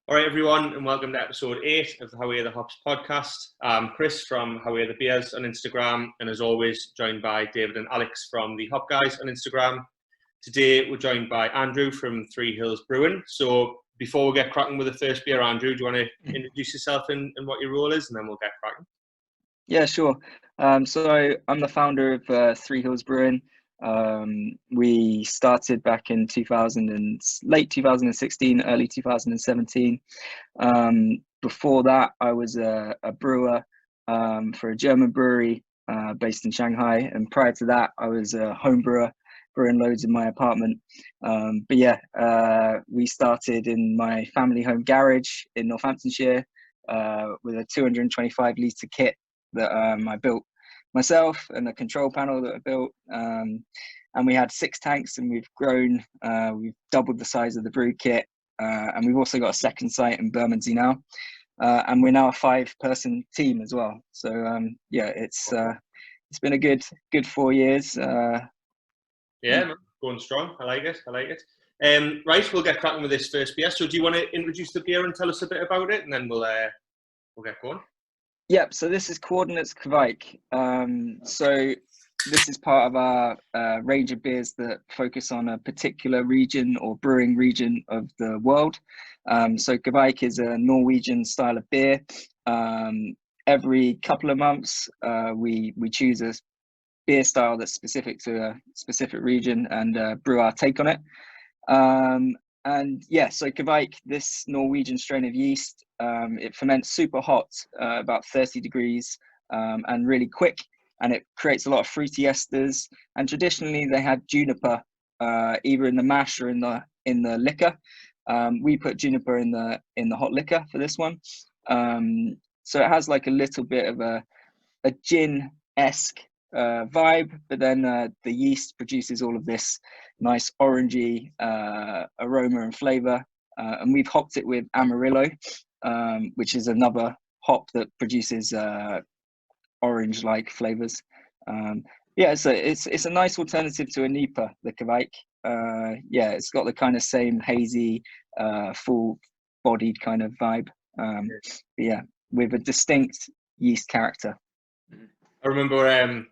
All right, everyone, and welcome to episode 8 of the How Are the Hops podcast. I'm Chris from How Are the Beers on Instagram, and as always, joined by David and Alex from the Hop Guys on Instagram. Today, we're joined by Andrew from Three Hills Brewing. So before we get cracking with the first beer, Andrew, do you want to introduce yourself and what your role is, and then we'll get cracking? Yeah, sure. So I'm the founder of Three Hills Brewing. We started back in late 2016, early 2017. Before that, I was a brewer for a German brewery based in Shanghai, and prior to that, I was a home brewer, brewing loads in my apartment. We started in my family home garage in Northamptonshire with a 225 litre kit that I built myself, and the control panel that I built, and we had 6 tanks, and we've grown. We've doubled the size of the brew kit, and we've also got a second site in Bermondsey now, and we're now a 5-person team as well. So it's been a good 4 years. Going strong. I like it. Right, we'll get cracking with this first beer. So do you want to introduce the beer and tell us a bit about it, and then we'll get going? Yep, so this is Coordinates Kveik. So this is part of our range of beers that focus on a particular region or brewing region of the world. So Kveik is a Norwegian style of beer. Every couple of months, we choose a beer style that's specific to a specific region and brew our take on it. So Kveik, this Norwegian strain of yeast, it ferments super hot, about 30 degrees, and really quick, and it creates a lot of fruity esters. And traditionally, they had juniper either in the mash or in the liquor. We put juniper in the hot liquor for this one, so it has like a little bit of a gin-esque vibe, but then the yeast produces all of this nice orangey aroma and flavor, and we've hopped it with Amarillo, which is another hop that produces orange-like flavors. So it's a nice alternative to a Nipa, the Kveik. It's got the kind of same hazy, full-bodied kind of vibe. With a distinct yeast character. I remember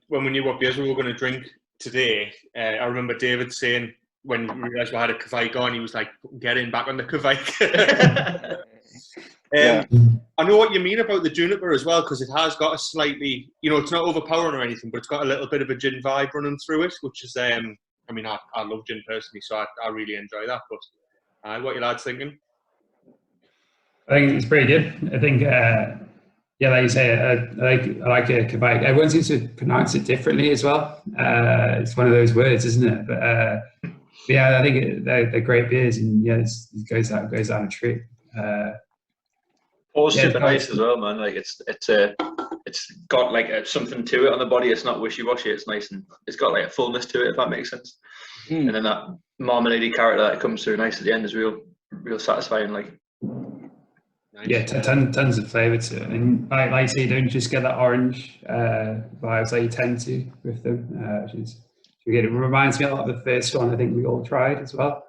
when we knew what beers we were going to drink today, I remember David saying when we realised we had a Kveik on, he was like, get in back on the Kveik. I know what you mean about the juniper as well, because it has got a slightly, it's not overpowering or anything, but it's got a little bit of a gin vibe running through it, which is, I love gin personally, so I really enjoy that. But what are you lads thinking? I think it's pretty good. I think, like you say, I like a Kveik. Everyone seems to pronounce it differently as well. It's one of those words, isn't it? But I think they're great beers, and it goes down a treat. Porter's super nice as well, man. Like it's got like something to it on the body. It's not wishy-washy. It's nice, and it's got like a fullness to it, if that makes sense. And then that marmalade character that comes through nice at the end is real satisfying. Like. Nice. Yeah, tons of flavour to it, and like you say, you don't just get that orange vibes like you tend to with them, which is good. It reminds me a lot of the first one I think we all tried as well,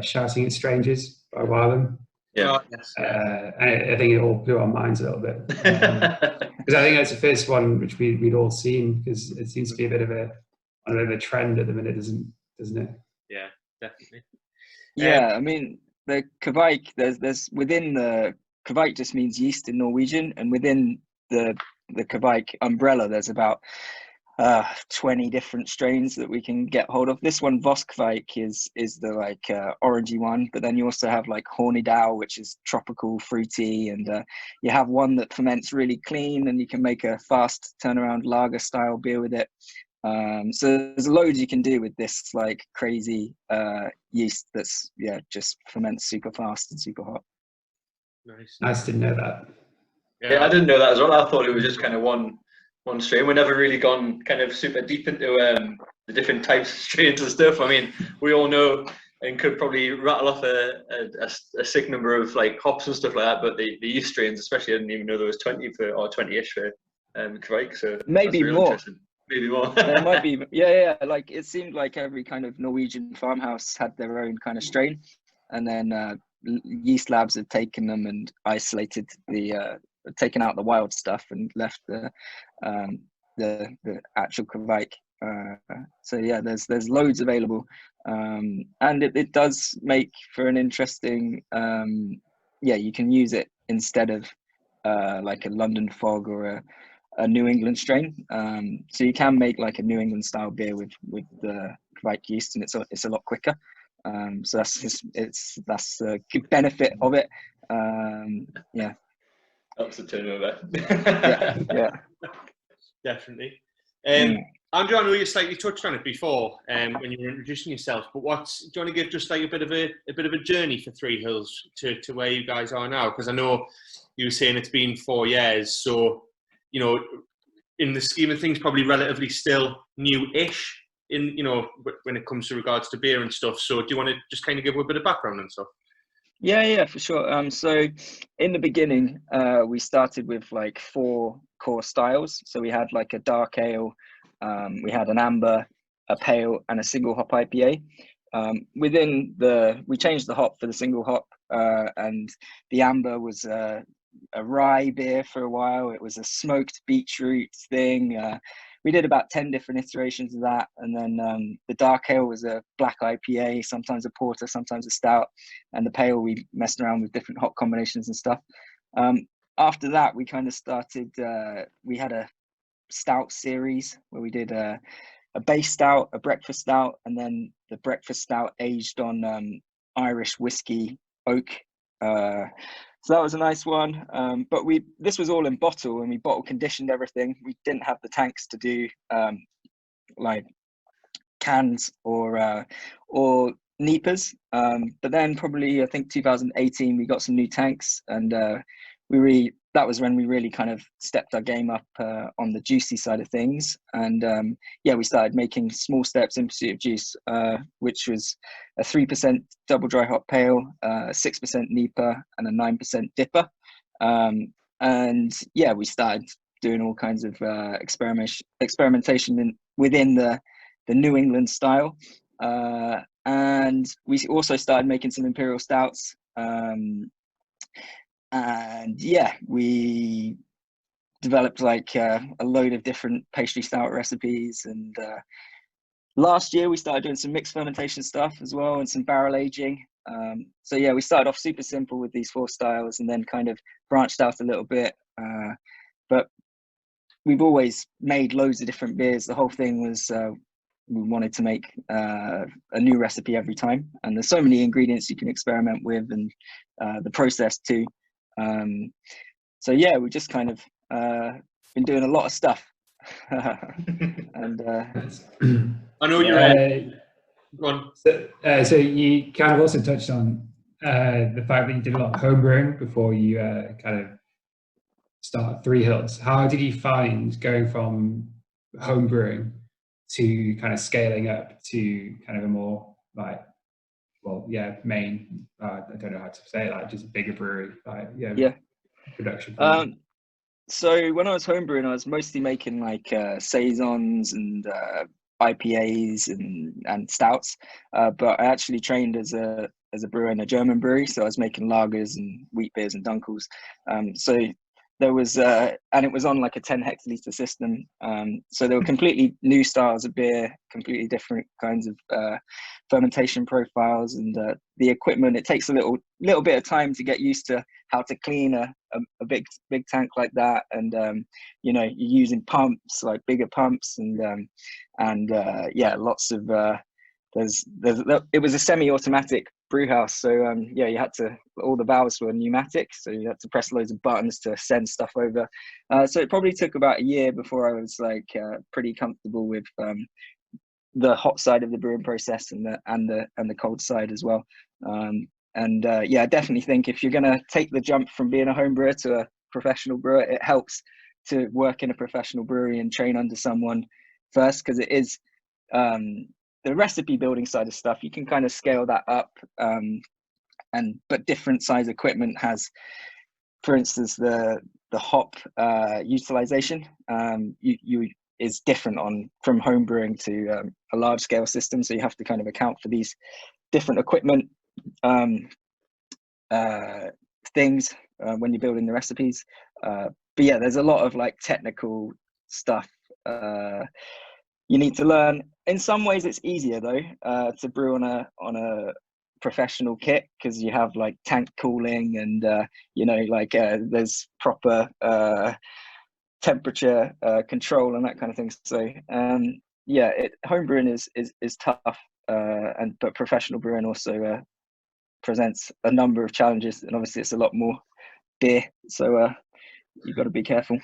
Shouting at Strangers by Wylam. Yeah, I think it all blew our minds a little bit because I think that's the first one which we'd all seen, because it seems to be a bit of a trend at the minute, doesn't it? Yeah, definitely. I mean, the Kveik, there's within the Kveik just means yeast in Norwegian, and within the Kveik umbrella, there's about 20 different strains that we can get hold of. This one, Voss Kveik, is the orangey one, but then you also have like Hornidal, which is tropical, fruity, and you have one that ferments really clean, and you can make a fast turnaround lager style beer with it. So there's loads you can do with this like crazy yeast that's just ferments super fast and super hot. Nice. Didn't know that. Yeah, I didn't know that as well. I thought it was just kind of one strain. We've never really gone kind of super deep into the different types of strains and stuff. I mean, we all know and could probably rattle off a sick number of like hops and stuff like that, but the yeast strains especially, I didn't even know there was 20-ish for Kveik. So maybe more. Maybe more. There might be, like it seemed like every kind of Norwegian farmhouse had their own kind of strain, and then yeast labs have taken them and isolated taken out the wild stuff and left the actual Kveik. So yeah, there's loads available, and it does make for an interesting. You can use it instead of like a London fog or a New England strain. So you can make like a New England style beer with the Kveik yeast, and it's a lot quicker. So that's a good benefit of it. Yeah. Helps the turnover. Yeah. Definitely. Andrew, I know you slightly touched on it before when you were introducing yourself, but do you want to give just like a bit of a journey for Three Hills to where you guys are now? Because I know you were saying it's been 4 years, so you know, in the scheme of things, probably relatively still new-ish in when it comes to regards to beer and stuff. So do you want to just kind of give a bit of background and stuff? Yeah, for sure. So in the beginning, we started with like 4 core styles. So we had like a dark ale, we had an amber, a pale, and a single hop IPA. We changed the hop for the single hop, and the amber was a rye beer for a while. It was a smoked beetroot thing. We did about 10 different iterations of that, and then the dark ale was a black IPA, sometimes a porter, sometimes a stout, and the pale we messed around with different hop combinations and stuff. After that, we kind of started. We had a stout series where we did a base stout, a breakfast stout, and then the breakfast stout aged on Irish whiskey oak. So that was a nice one. But this was all in bottle, and we bottle conditioned everything. We didn't have the tanks to do like cans or NEPAs. But then probably I think 2018 we got some new tanks, and that was when we really kind of stepped our game up on the juicy side of things. And we started making small steps in pursuit of juice, which was a 3% double dry hop pale, 6% NEPA, and a 9% dipper. We started doing all kinds of experimentation within the New England style. And we also started making some Imperial Stouts. We developed like a load of different pastry stout recipes, and last year we started doing some mixed fermentation stuff as well, and some barrel aging. We started off super simple with these 4 styles, and then kind of branched out a little bit, but we've always made loads of different beers. The whole thing was we wanted to make a new recipe every time, and there's so many ingredients you can experiment with, and the process too. We just kind of been doing a lot of stuff. And I know you're go on. So you kind of also touched on the fact that you did a lot of home brewing before you kind of started Three Hills. How did you find going from home brewing to kind of scaling up to kind of a more like, main, I don't know how to say it, like just a bigger brewery, production? So when I was homebrewing, I was mostly making like saisons and IPAs and stouts, but I actually trained as a brewer in a German brewery, so I was making lagers and wheat beers and dunkels. So there was and it was on like a 10 hectoliter system, so there were completely new styles of beer, completely different kinds of fermentation profiles, and the equipment, it takes a little bit of time to get used to how to clean a big tank like that, and you're using pumps, like bigger pumps, and lots of it was a semi-automatic brew house, so you had to, all the valves were pneumatic, so you had to press loads of buttons to send stuff over. So it probably took about a year before I was like pretty comfortable with the hot side of the brewing process and the cold side as well. I definitely think if you're gonna take the jump from being a home brewer to a professional brewer, it helps to work in a professional brewery and train under someone first, because it is the recipe building side of stuff, you can kind of scale that up, but different size equipment has, for instance, the hop utilization is different from home brewing to a large scale system, so you have to kind of account for these different equipment things when you're building the recipes. But yeah, there's a lot of like technical stuff you need to learn. In some ways, it's easier though to brew on a professional kit, because you have like tank cooling and there's proper temperature control and that kind of thing. So yeah, home brewing is tough, but professional brewing also presents a number of challenges, and obviously it's a lot more beer, so you've got to be careful.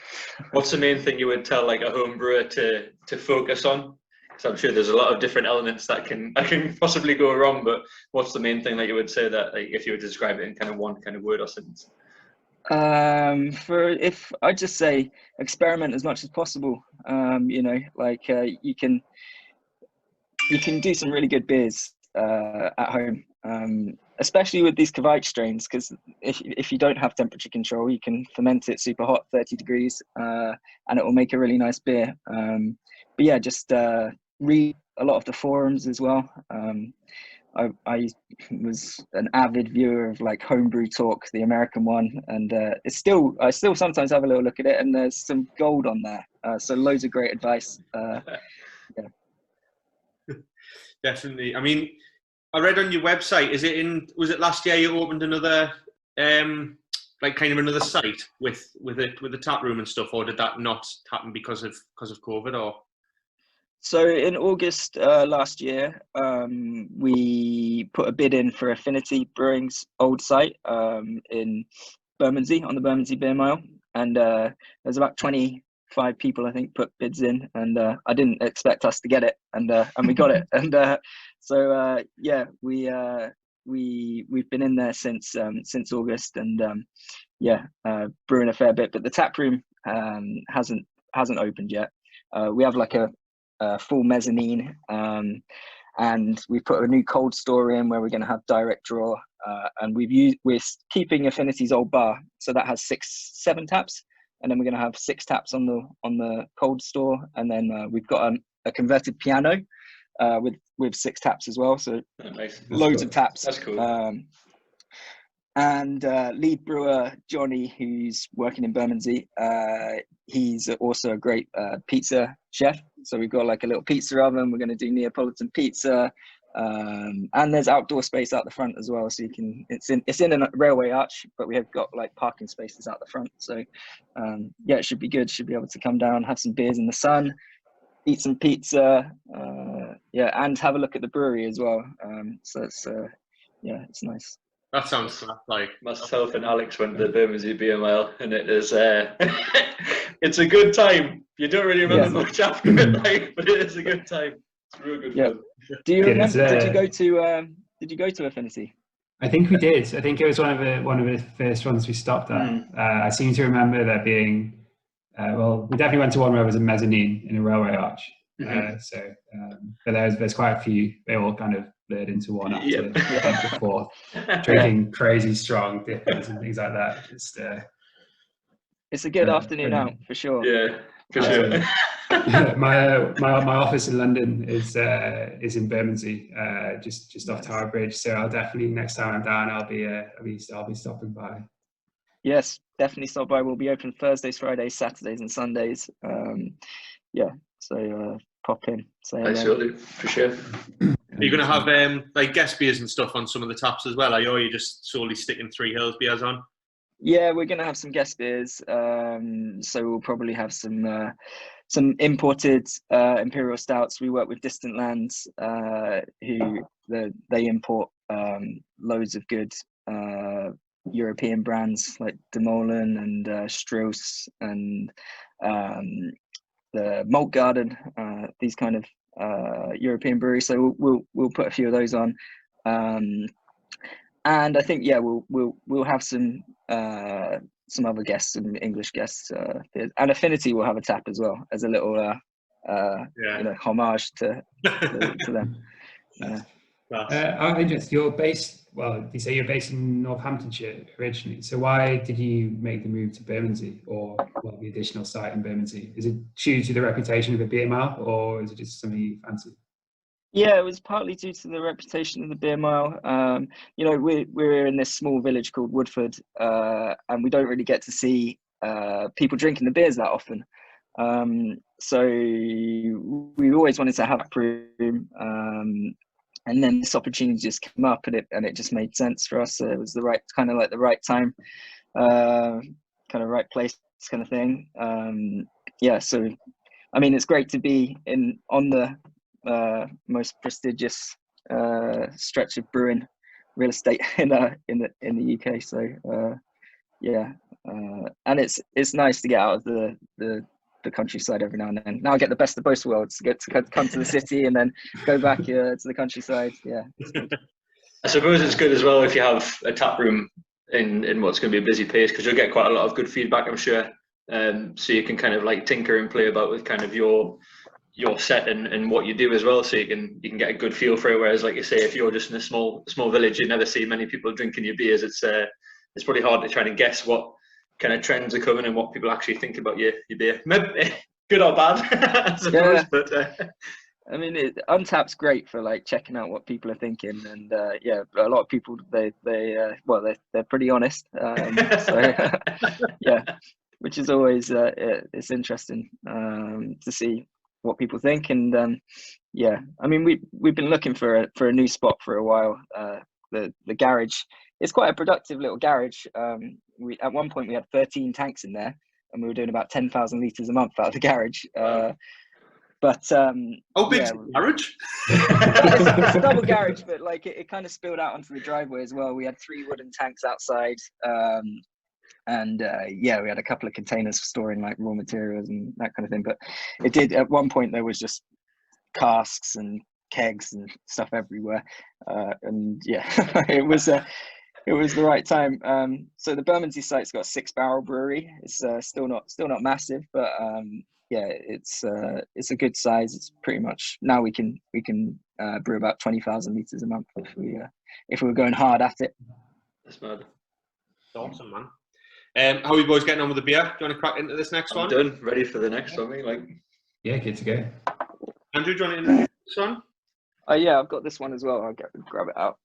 What's the main thing you would tell like a home brewer to focus on? Because I'm sure there's a lot of different elements that can possibly go wrong, but what's the main thing that you would say that, like, if you were to describe it in kind of one kind of word or sentence? If I just say experiment as much as possible, you can do some really good beers at home, especially with these Kveik strains, because if you don't have temperature control, you can ferment it super hot, 30 degrees, and it will make a really nice beer. But yeah, just read a lot of the forums as well. I was an avid viewer of like Homebrew Talk, the American one, and I still sometimes have a little look at it, and there's some gold on there. So loads of great advice. Yeah. Definitely. I mean, I read on your website, was it last year you opened another like kind of another site with the tap room and stuff, or did that not happen because of COVID? Or so in August last year, we put a bid in for Affinity Brewing's old site in Bermondsey, on the Bermondsey Beer Mile, and there's about 25 people I think put bids in, and I didn't expect us to get it, and we got it, and so yeah, we've been in there since August, and yeah, brewing a fair bit, but the tap room hasn't opened yet. We have like a full mezzanine, and we put a new cold store in where we're going to have direct draw, and we're keeping Affinity's old bar, so that has 7 taps, and then we're going to have 6 taps on the cold store, and then we've got a converted piano with 6 taps as well, so nice. Loads of taps. That's cool. And lead brewer Johnny, who's working in Bermondsey, he's also a great pizza chef. So we've got like a little pizza oven. We're going to do Neapolitan pizza, and there's outdoor space out the front as well. So it's in a railway arch, but we have got like parking spaces out the front. So yeah, it should be good. Should be able to come down, have some beers in the sun, eat some pizza, yeah, and have a look at the brewery as well. So it's yeah, it's nice. That sounds like myself and Alex went to the Bermondsey Beer Mile, and it is it's a good time. You don't really remember much after it, like, but it is a good time. It's real good fun. Do you remember? Did you go to Affinity? I think we did. I think it was one of the first ones we stopped at. I seem to remember there being. Well, we definitely went to one where there was a mezzanine in a railway arch. But there's quite a few. They all kind of blurred into one after before drinking crazy strong dippers and things like that. It's a good afternoon out for sure. Yeah, for sure. my office in London is in Bermondsey, just off Tower Bridge. So I'll definitely, next time I'm down, I'll be stopping by. Yes, definitely stop by. We'll be open Thursdays, Fridays, Saturdays, and Sundays. Yeah, so pop in. Absolutely, for sure. Are you going to have like guest beers and stuff on some of the taps as well? Are you just solely sticking Three Hills beers on? Yeah, we're going to have some guest beers. So we'll probably have some imported Imperial Stouts. We work with Distant Lands, who they import loads of good European brands like Demolen and Strauss and the Malt Garden, these kind of European breweries. So we'll put a few of those on, and I think we'll have some other guests, some English guests, and Affinity will have a tap as well as a little homage to them. Yeah. I'm interested. You're based. Well, you say you're based in Northamptonshire originally. So why did you make the move to Bermondsey, or the additional site in Bermondsey? Is it due to the reputation of a beer mile, or is it just something you fancy? Yeah, it was partly due to the reputation of the beer mile. You know, we're in this small village called Woodford, and we don't really get to see people drinking the beers that often. So we always wanted to have a brew, and then this opportunity just came up, and it just made sense for us. So it was the right kind of like the right time, kind of right place kind of thing. Yeah, so I mean, it's great to be on the most prestigious stretch of brewing real estate in the UK. So yeah, and it's nice to get out of the countryside every now and then. Now I get the best of both worlds: to get to come to the city and then go back to the countryside. Yeah, it's good. I suppose it's good as well if you have a tap room in what's going to be a busy place, because you'll get quite a lot of good feedback, I'm sure. So you can kind of like tinker and play about with kind of your set and what you do as well, so you can get a good feel for it. Whereas, like you say, if you're just in a small village, you never see many people drinking your beers. It's probably hard to try and guess what kind of trends are coming and what people actually think about your beer. Maybe good or bad, I suppose. Yeah. But I mean, Untapped's great for like checking out what people are thinking, and yeah, a lot of people they're pretty honest. So yeah, which is always it's interesting to see what people think. And yeah, I mean, we've been looking for a new spot for a while. The garage, it's quite a productive little garage. We at one point we had 13 tanks in there, and we were doing about 10,000 litres a month out of the garage. But how big's the garage? It's a double garage, but like it kind of spilled out onto the driveway as well. We had 3 wooden tanks outside, and yeah, we had a couple of containers for storing like raw materials and that kind of thing. But it did at one point there was just casks and kegs and stuff everywhere, and yeah, it was the right time. So the Bermondsey site's got a 6-barrel brewery. It's still not massive, but yeah, it's a good size. It's pretty much now we can brew about 20,000 litres a month if we were going hard at it. that's mad. Awesome, man. How are you boys getting on with the beer? Do you want to crack into this next one? Done, ready for the next one. Like, Yeah, good to go. Andrew, do you want to introduce this one? Yeah, I've got this one as well. I'll grab it out.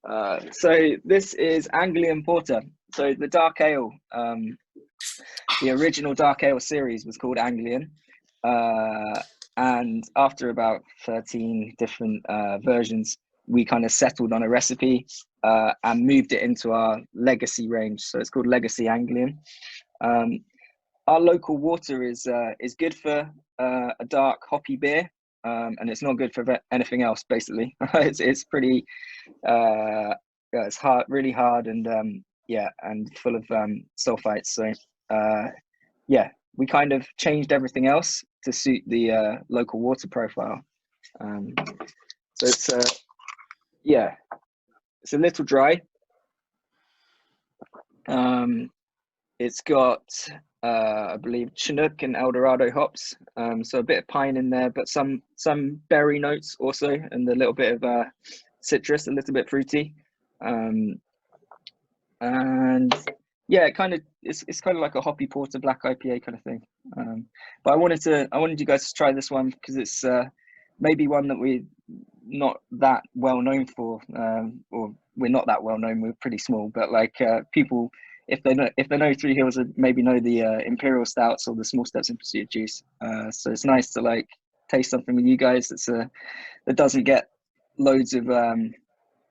So this is Anglian Porter. So the dark ale, the original dark ale series was called Anglian. And after about 13 different versions, we kind of settled on a recipe and moved it into our legacy range. So it's called Legacy Anglian. Our local water is good for a dark hoppy beer, and it's not good for anything else. Basically, it's pretty yeah, it's hard, really hard, and yeah, and full of sulfites. So yeah, we kind of changed everything else to suit the local water profile. So it's yeah, it's a little dry. It's got I believe Chinook and Eldorado hops, so a bit of pine in there, but some berry notes also, and a little bit of citrus, a little bit fruity, and yeah, it's kind of like a hoppy porter black IPA kind of thing. But I wanted you guys to try this one because it's maybe one that we're not that well known for, or we're not that well known. We're pretty small, but like people, if they know Three Hills, maybe know the Imperial Stouts or the Small Steps in Pursuit of Juice. So it's nice to like taste something with you guys that doesn't get loads of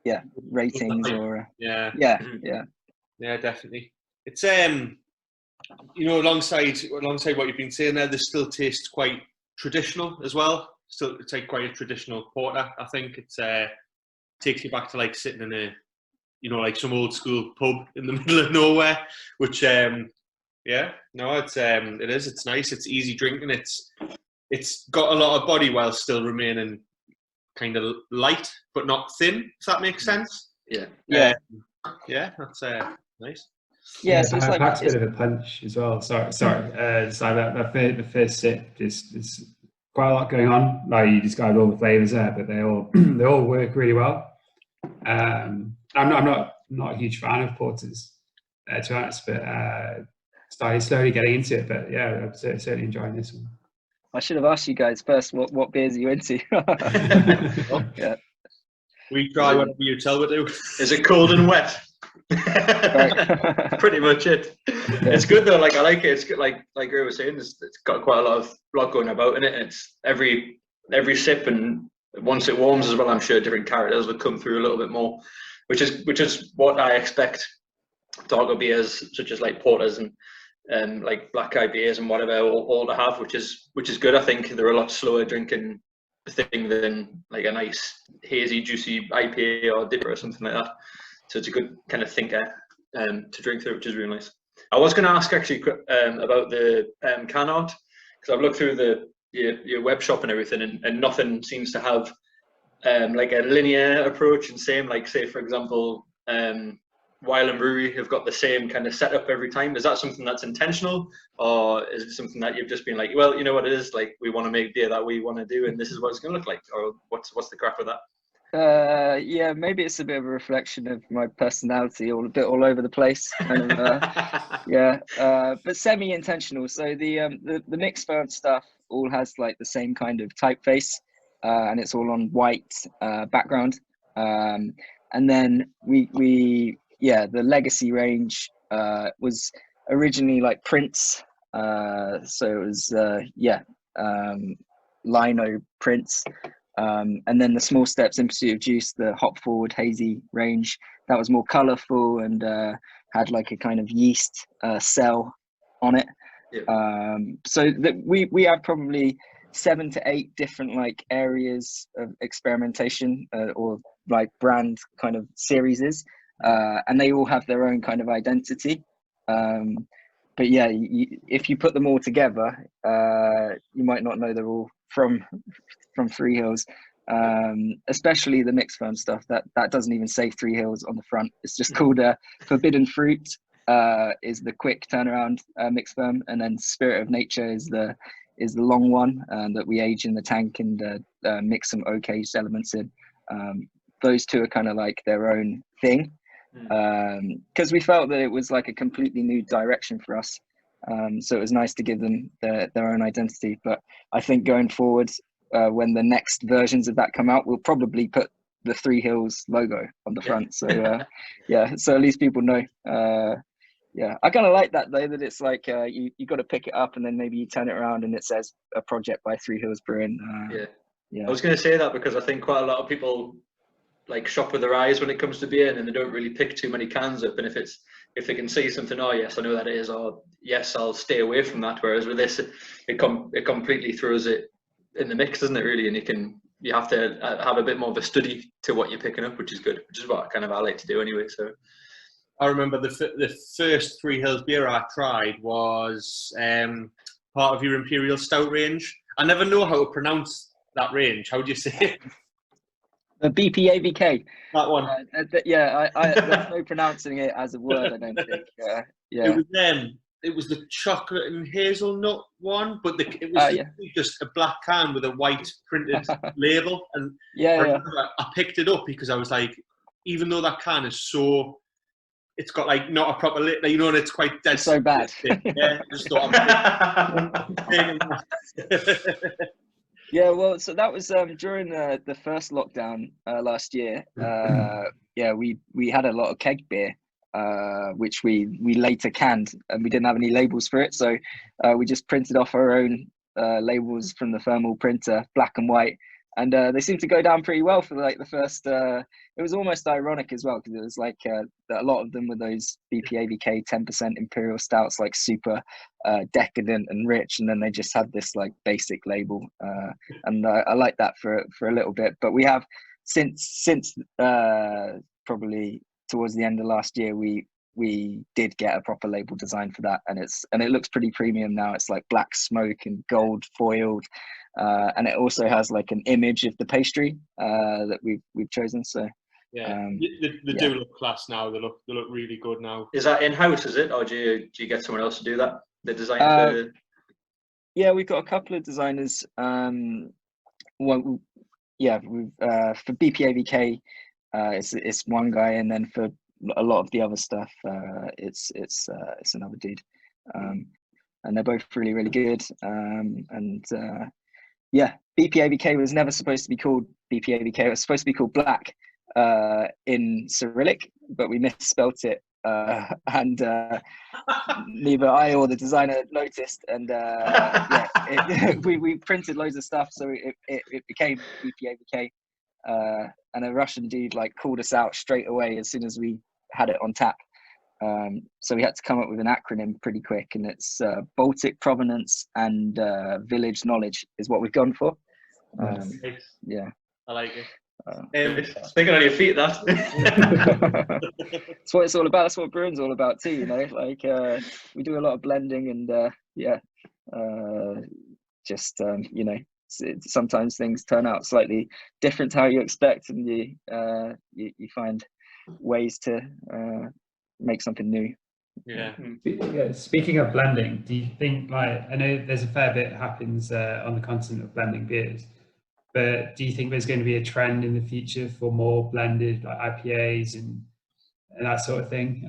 yeah, ratings or yeah, definitely. It's you know, alongside what you've been saying there, this still tastes quite traditional as well. Still, it's like quite a traditional porter. I think it's takes you back to like sitting in a, you know, like some old school pub in the middle of nowhere. Which yeah, no, it's it's nice. It's easy drinking. It's got a lot of body while still remaining kind of light but not thin. If that makes sense. yeah, yeah, yeah, that's nice. yeah. So it's it like packs a bit of a punch as well. Sorry. So the first sip is quite a lot going on. Like you described all the flavors there, but they all work really well. I'm not a huge fan of porters, to be honest, but started slowly getting into it. But yeah, I'm certainly enjoying this one. I should have asked you guys first what beers are you into. Yeah. We try whatever you tell we do. Is it cold and wet? Pretty much it. It's good though. Like I like it. It's good. Like Ray was saying, it's got quite a lot going about in it. And it's every sip, and once it warms as well, I'm sure different characters will come through a little bit more, which is what I expect darker beers such as like porters and like black IPAs and whatever all to have, which is good. I think they're a lot slower drinking thing than like a nice hazy juicy IPA or dipper or something like that. So it's a good kind of thinker to drink through, which is really nice. I was going to ask actually about the can art, because I've looked through your web shop and everything, and nothing seems to have like a linear approach. And same, like say for example, Wylam Brewery have got the same kind of setup every time. Is that something that's intentional, or is it something that you've just been like, well, you know what it is, like we want to make beer that we want to do, and this is what it's going to look like, or what's the crack with that? Yeah, maybe it's a bit of a reflection of my personality, a bit all over the place. And, but semi-intentional. So the mixed ferment stuff all has like the same kind of typeface, and it's all on white background. And then the legacy range was originally like prints. So it was lino prints. And then the Small Steps in Pursuit of Juice, the hop forward hazy range, that was more colourful and had like a kind of yeast cell on it. Yeah. So that we have probably 7 to 8 different like areas of experimentation or like brand kind of series, and they all have their own kind of identity. But yeah, if you put them all together, you might not know they're all from Three Hills, especially the mixed ferm stuff that doesn't even say Three Hills on the front. It's just called Forbidden Fruit is the quick turnaround mixed ferm, and then Spirit of Nature is the long one that we age in the tank and mix some oak aged elements in. Those two are kind of like their own thing, because we felt that it was like a completely new direction for us. So it was nice to give them their own identity. But I think going forward, when the next versions of that come out, we'll probably put the Three Hills logo on the front. So so at least people know. I kind of like that though, that it's like you got to pick it up and then maybe you turn it around and it says a project by Three Hills Brewing. I was going to say that because I think quite a lot of people like shop with their eyes when it comes to beer, and then they don't really pick too many cans up. And if they can see something, oh yes, I know that it is, or yes, I'll stay away from that. Whereas with this, it completely throws it in the mix, doesn't it? Really, and you have to have a bit more of a study to what you're picking up, which is good, which is what I like to do anyway. So I remember the first Three Hills beer I tried was part of your Imperial Stout range. I never know how to pronounce that range. How do you say it? The BPAVK. That one. There's no pronouncing it as a word, I don't think. It was the chocolate and hazelnut one, but it was just a black can with a white printed label. And I picked it up because I was like, even though that can is so, it's got like not a proper lid, you know, and it's quite dead. It's so bad. I just thought Yeah, well, so that was during the first lockdown last year. We had a lot of keg beer, which we later canned, and we didn't have any labels for it, so we just printed off our own labels from the thermal printer, black and white, and they seemed to go down pretty well for like the first. It was almost ironic as well, because it was like a lot of them were those BPAVK 10% Imperial Stouts, like super decadent and rich, and then they just had this like basic label, and I liked that for a little bit. But we have since probably towards the end of last year, we did get a proper label design for that, and it looks pretty premium now. It's like black smoke and gold foiled, and it also has like an image of the pastry that we've chosen. So they do look class now. They look really good now. Is that in house? Is it, or do you get someone else to do that? The design. Yeah, we've got a couple of designers. We've for BPAVK, it's one guy, and then for a lot of the other stuff, it's another dude, and they're both really, really good. BPAVK was never supposed to be called BPAVK. It was supposed to be called Black, in Cyrillic, but we misspelt it, and neither I or the designer noticed. And we printed loads of stuff, so it became BPAVK. And a Russian dude like called us out straight away as soon as we had it on tap. So we had to come up with an acronym pretty quick, and it's Baltic provenance and village knowledge is what we've gone for. Yeah, I like it. Thinking on your feet, that. That's what it's all about. That's what brewing's all about too, you know. Like we do a lot of blending, and you know, sometimes things turn out slightly different to how you expect, and you find ways to make something new. Yeah. Speaking of blending, do you think, like, I know there's a fair bit happens on the continent of blending beers, but do you think there's going to be a trend in the future for more blended, like IPAs and that sort of thing?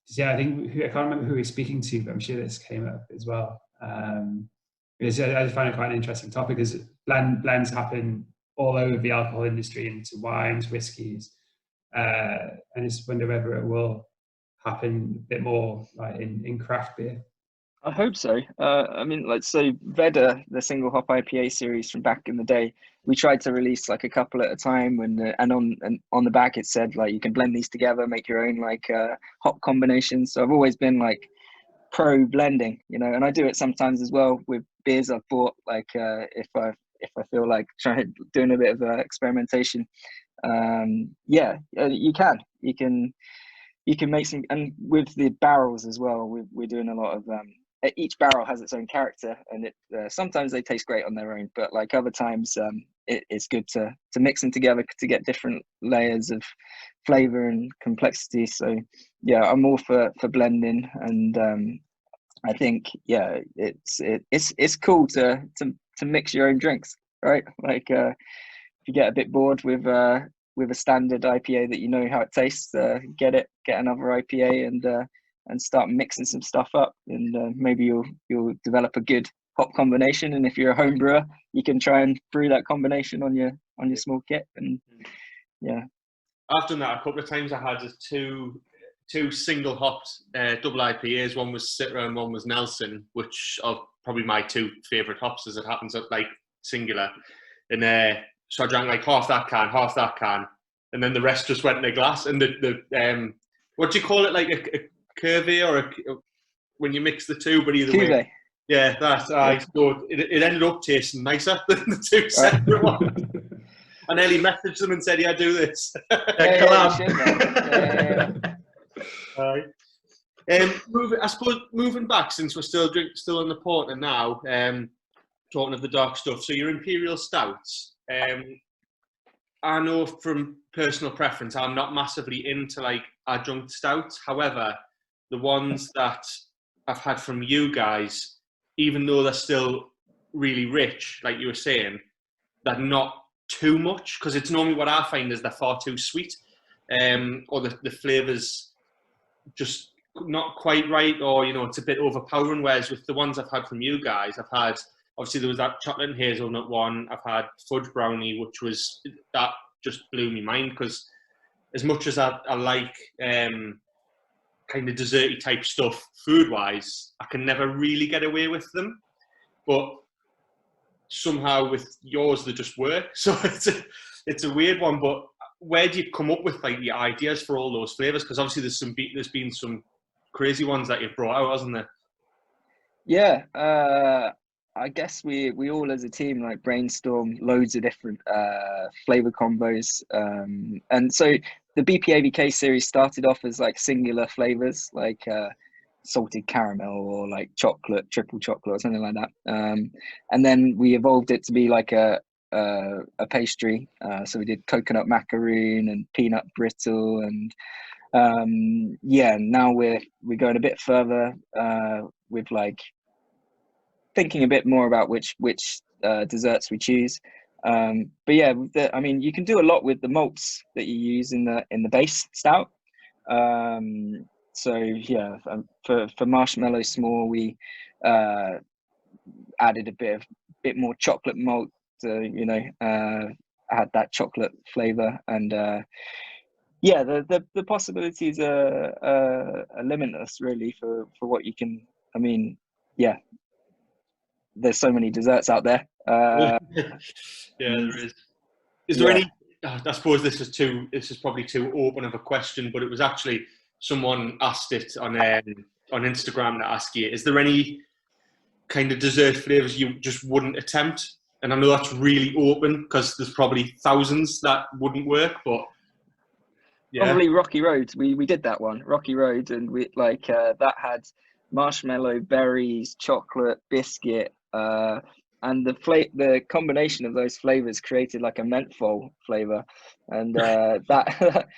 Yeah, I can't remember who we're speaking to, but I'm sure this came up as well. Because I find it quite an interesting topic, because blends happen all over the alcohol industry, into wines, whiskies, and I just wonder whether it will happen a bit more like in craft beer. I hope so. I mean, like, so Veda, the Single Hop IPA series from back in the day, we tried to release like a couple at a time, and on the back it said like you can blend these together, make your own like hop combinations. So I've always been like pro blending, you know, and I do it sometimes as well with beers I've bought. Like if I feel like doing a bit of experimentation, you can make some, and with the barrels as well, we're doing a lot of each barrel has its own character, and sometimes they taste great on their own, but like other times it's good to mix them together to get different layers of flavor and complexity. So yeah, I'm all for blending, and I think it's cool to mix your own drinks, right? Like if you get a bit bored with a standard IPA that you know how it tastes, get another IPA and start mixing some stuff up, and maybe you'll develop a good hop combination. And if you're a home brewer, you can try and brew that combination on your small kit. And yeah, I've done that a couple of times. I had two single hopped double IPAs. One was Citra and one was Nelson, which are probably my two favorite hops as it happens, at like singular. And so I drank like half that can, and then the rest just went in a glass. And the what do you call it, like a curvy, or when you mix the two, but either way. Yeah, that's so it ended up tasting nicer than the two separate ones. I nearly messaged them and said, "Yeah, do this." I suppose moving back, since we're still on the porter now, talking of the dark stuff. So your Imperial Stouts. I know from personal preference, I'm not massively into like adjunct stouts. However, the ones that I've had from you guys, even though they're still really rich, like you were saying, they're not too much, because it's normally what I find is they're far too sweet, or the flavours just not quite right, or, you know, it's a bit overpowering. Whereas with the ones I've had from you guys, I've had, obviously there was that chocolate and hazelnut one, I've had fudge brownie, that just blew my mind, because as much as I like kind of desserty type stuff food wise, I can never really get away with them, but somehow with yours they just work. So it's a weird one. But where do you come up with like the ideas for all those flavors? Because obviously there's been some crazy ones that you've brought out, hasn't there? Yeah, I guess we all as a team like brainstorm loads of different flavor combos, and so the BPAVK series started off as like singular flavors, like salted caramel or like chocolate, triple chocolate or something like that, and then we evolved it to be like a pastry. So we did coconut macaroon and peanut brittle, and now we're going a bit further with like thinking a bit more about which desserts we choose. But yeah, I mean, you can do a lot with the malts that you use in the base stout. So yeah, for Marshmallow S'more, we added a bit more chocolate malt, had that chocolate flavor, and yeah, the possibilities are limitless really for what you can. I mean, yeah, there's so many desserts out there. Yeah, there is. Is there Yeah. any? I suppose this is probably too open of a question, but it was actually someone asked it on Instagram to ask you. Is there any kind of dessert flavors you just wouldn't attempt? And I know that's really open because there's probably thousands that wouldn't work, but yeah. Probably Rocky Road. We did that one, Rocky Road, and we like that had marshmallow, berries, chocolate, biscuit, and the combination of those flavors created like a menthol flavor, and that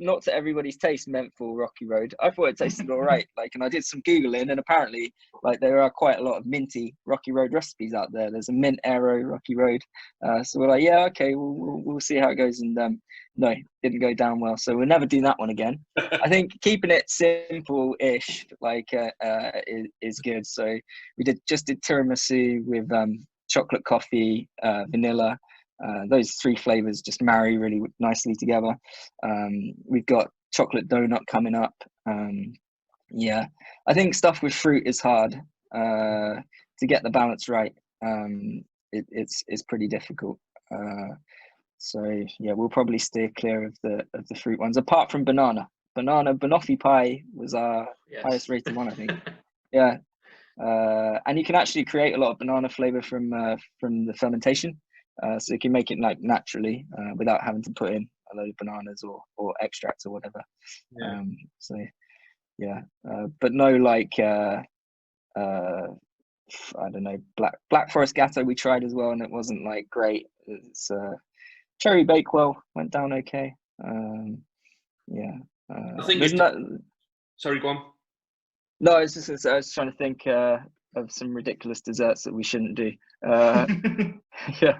not to everybody's taste, menthol Rocky Road. I thought it tasted all right, like, and I did some googling, and apparently, like, there are quite a lot of minty Rocky Road recipes out there. There's a mint aero Rocky Road, so we're like, yeah, okay, we'll see how it goes, and no, didn't go down well, so we'll never do that one again. I think keeping it simple-ish, like, is good. So we just did tiramisu with chocolate coffee, vanilla. Those three flavors just marry really nicely together. We've got chocolate donut coming up. Yeah, I think stuff with fruit is hard to get the balance right. It's pretty difficult. So yeah, we'll probably steer clear of the fruit ones. Apart from banana, banoffee pie was our highest rated one, I think. Yeah, and you can actually create a lot of banana flavor from the fermentation. So you can make it like naturally without having to put in a load of bananas or extracts or whatever. Yeah. So yeah, but no, like I don't know, Black Forest Gatto we tried as well, and it wasn't like great. It's Cherry Bakewell went down okay. Yeah. I think sorry, go on. No, I was trying to think of some ridiculous desserts that we shouldn't do. Yeah.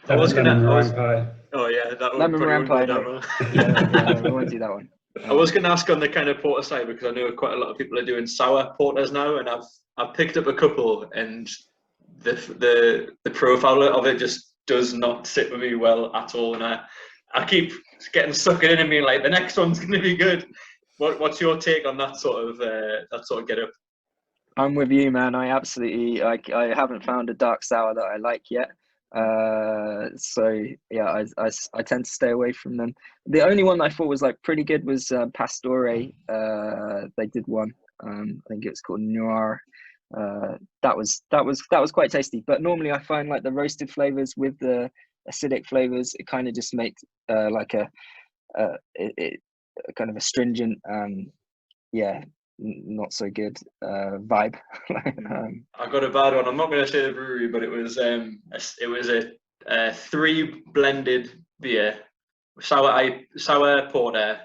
I was gonna. Meringue pie. Oh yeah, that would Lemon meringue pie. no. Yeah, we won't do that one. I was going to ask on the kind of porter side, because I know quite a lot of people are doing sour porters now, and I've picked up a couple, and the profile of it just does not sit with me well at all, and I keep getting sucked in and being like, the next one's going to be good. What's your take on that sort of get up? I'm with you, man. I absolutely I haven't found a dark sour that I like yet. So yeah, I tend to stay away from them. The only one I thought was like pretty good was Pastore. They did one. I think it was called Noir. That was quite tasty. But normally I find like the roasted flavors with the acidic flavors, it kind of just makes like a kind of astringent, yeah, not so good vibe. I got a bad one. I'm not going to say the brewery, but it was a 3 blended beer, sour porter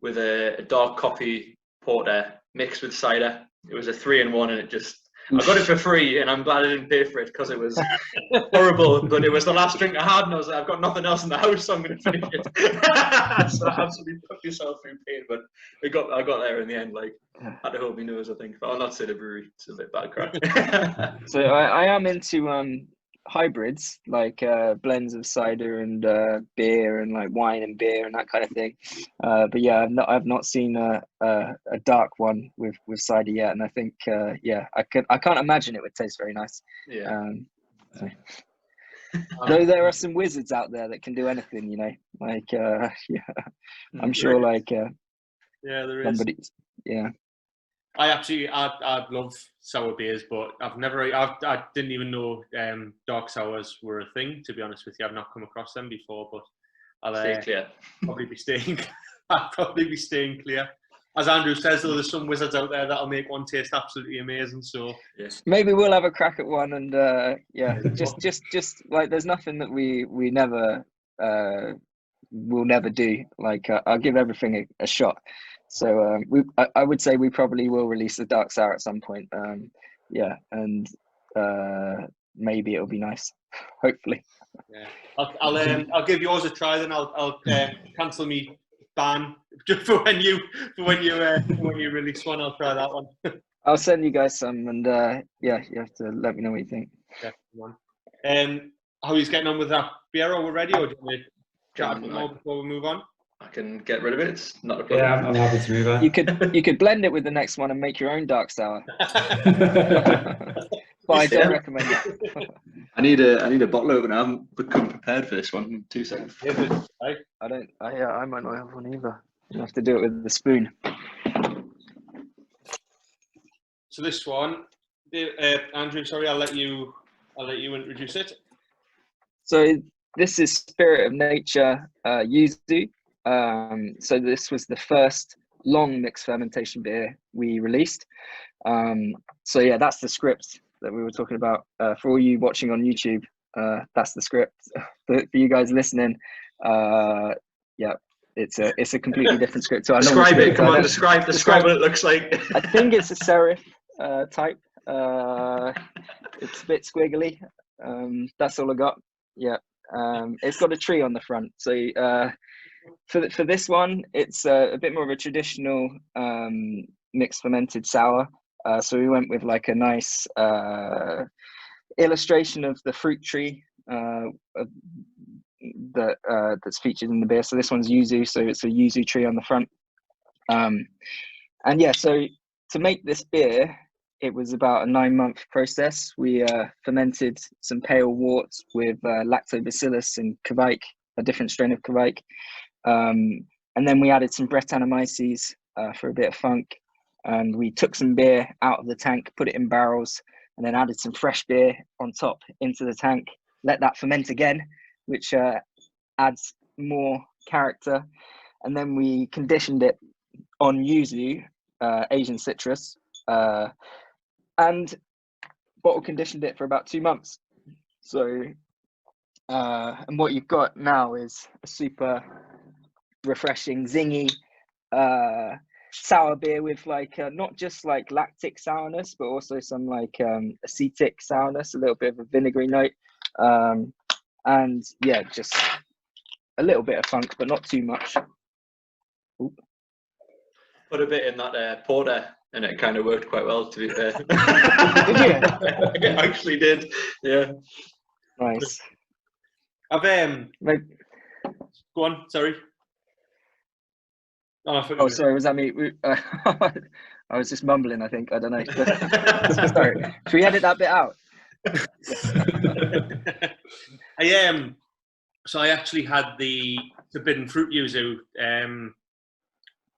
with a dark coffee porter mixed with cider. It was a 3-in-1, and it just, I got it for free, and I'm glad I didn't pay for it because it was horrible. But it was the last drink I had, and I was like, I've got nothing else in the house, so I'm going to finish it. So I absolutely put yourself through pain, but I got there in the end. Like, had to hold my nose, I think. But I'll not say the brewery; it's a bit bad crap. So I am into hybrids, like blends of cider and beer, and like wine and beer and that kind of thing. But yeah, I've not seen a dark one with cider yet, and I think yeah, I can't imagine it would taste very nice. Yeah. So. Though there are some wizards out there that can do anything, you know, like yeah, I'm sure, like yeah, there is. somebody's, yeah. I love sour beers, but I didn't even know dark sours were a thing, to be honest with you. I've not come across them before, but I'll probably be staying clear. As Andrew says, though, there's some wizards out there that'll make one taste absolutely amazing. So maybe we'll have a crack at one, and yeah, just like there's nothing that we never will never do. Like I'll give everything a shot. So I would say we probably will release the dark sour at some point. Yeah, and maybe it'll be nice. Hopefully. Yeah, I'll give yours a try. Then I'll cancel me ban for when you release one. I'll try that one. I'll send you guys some, and yeah, you have to let me know what you think. Yeah, how he's getting on with that beer? Are we ready, or do you want to chat a bit more before we move on? I can get rid of it. It's not a problem. Yeah, I'm happy to move on. You could blend it with the next one and make your own dark sour. But I don't recommend that. I need a bottle opener. I haven't become prepared for this one. 2 seconds. I might not have one either. You have to do it with the spoon. So this one, Andrew, sorry, I'll let you introduce it. So this is Spirit of Nature Yuzu. So this was the first long mixed fermentation beer we released. So yeah, that's the script that we were talking about. For all you watching on YouTube, that's the script. For you guys listening, yeah, it's a completely different script. So describe it. Come on, describe what it looks like. I think it's a serif type. It's a bit squiggly. That's all I got. Yeah. It's got a tree on the front. So for this one, it's a bit more of a traditional mixed fermented sour. So we went with like a nice illustration of the fruit tree that's featured in the beer. So this one's yuzu, so it's a yuzu tree on the front. And yeah, so to make this beer, it was about a 9-month process. We fermented some pale wort with lactobacillus and Kveik, a different strain of Kveik. And then we added some Brettanomyces for a bit of funk. And we took some beer out of the tank, put it in barrels, and then added some fresh beer on top into the tank. Let that ferment again, which adds more character. And then we conditioned it on yuzu, Asian citrus, and bottle conditioned it for about 2 months. So, and what you've got now is a super refreshing, zingy, sour beer with like not just like lactic sourness, but also some like acetic sourness, a little bit of a vinegary note, and yeah, just a little bit of funk, but not too much. Ooh. Put a bit in that porter, and it kind of worked quite well, to be fair. Did you? It actually did. Yeah. Nice. I've go on. Sorry. Oh, sorry. Was that me? I was just mumbling. I think I don't know. Sorry. Should we edit that bit out? So I actually had the forbidden fruit yuzu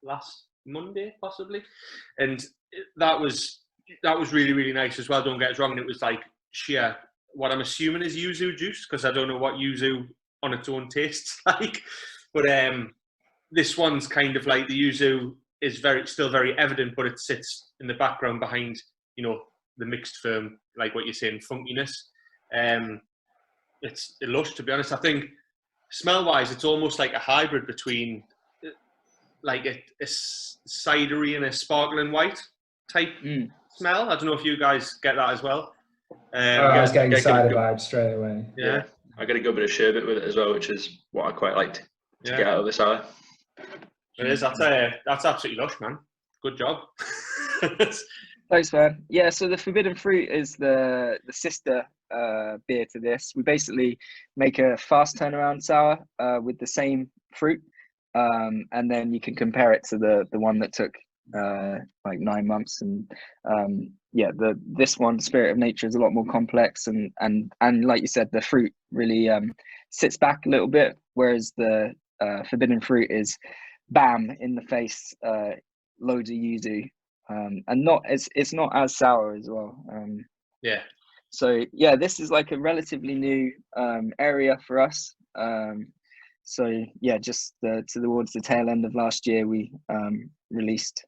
last Monday, possibly, and that was really, really nice as well. Don't get us wrong, and it was like sheer what I'm assuming is yuzu juice, because I don't know what yuzu on its own tastes like, but this one's kind of like the yuzu is still very evident, but it sits in the background behind, you know, the mixed firm, like what you're saying, funkiness. It's lush, to be honest. I think smell-wise, it's almost like a hybrid between like a cidery and a sparkling white type smell. I don't know if you guys get that as well. I was getting cider vibes straight away. Yeah, I got a good bit of sherbet with it as well, which is what I quite liked to get out of the sour. It is. That's absolutely lush, man. Good job. Thanks, man. Yeah, so the Forbidden Fruit is the sister beer to this. We basically make a fast turnaround sour with the same fruit, and then you can compare it to the one that took like 9 months. And this one, Spirit of Nature, is a lot more complex, and like you said, the fruit really sits back a little bit, whereas the Forbidden Fruit is bam in the face, loads of yuzu. And it's not as sour as well. So yeah, this is like a relatively new area for us. So yeah, just towards the tail end of last year, we released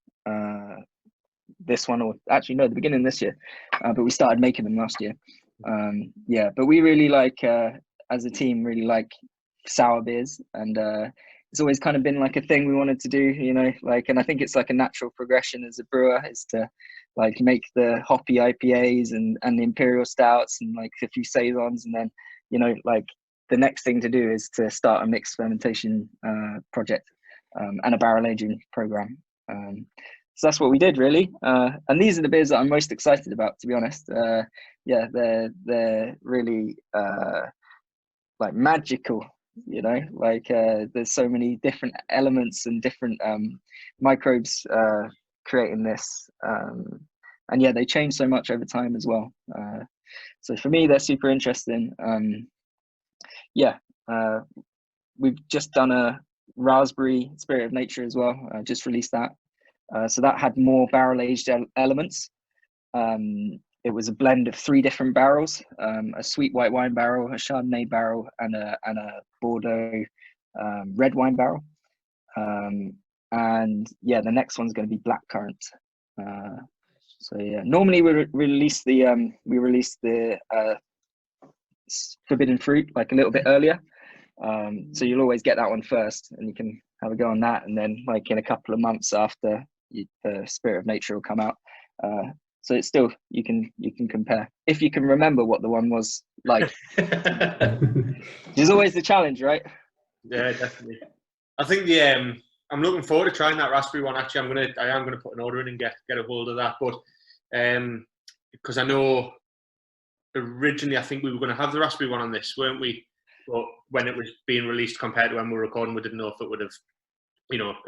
this one, or actually no, the beginning of this year, but we started making them last year. But we really like, as a team, really like sour beers, and it's always kind of been like a thing we wanted to do, you know, like, and I think it's like a natural progression as a brewer is to like make the hoppy IPAs and the Imperial Stouts and like a few Saisons, and then, you know, like the next thing to do is to start a mixed fermentation project and a barrel aging program. So that's what we did, really. And these are the beers that I'm most excited about, to be honest. They're really like magical, you know, like there's so many different elements and different microbes creating this, and yeah, they change so much over time as well. So for me, they're super interesting. Yeah, we've just done a raspberry Spirit of Nature as well. Just released that. So that had more barrel aged elements. It was a blend of 3 different barrels: a sweet white wine barrel, a Chardonnay barrel, and a Bordeaux red wine barrel. And yeah, the next one's going to be black currant. So yeah, normally we release the forbidden fruit like a little bit earlier. So you'll always get that one first, and you can have a go on that, and then like in a couple of months after, the Spirit of Nature will come out. So it's still, you can compare if you can remember what the one was like. Which is always the challenge, right? Yeah, definitely. I think I'm looking forward to trying that raspberry one. Actually, I am gonna put an order in and get a hold of that. But because I know originally I think we were going to have the raspberry one on this, weren't we? But when it was being released compared to when we were recording, we didn't know if it would have,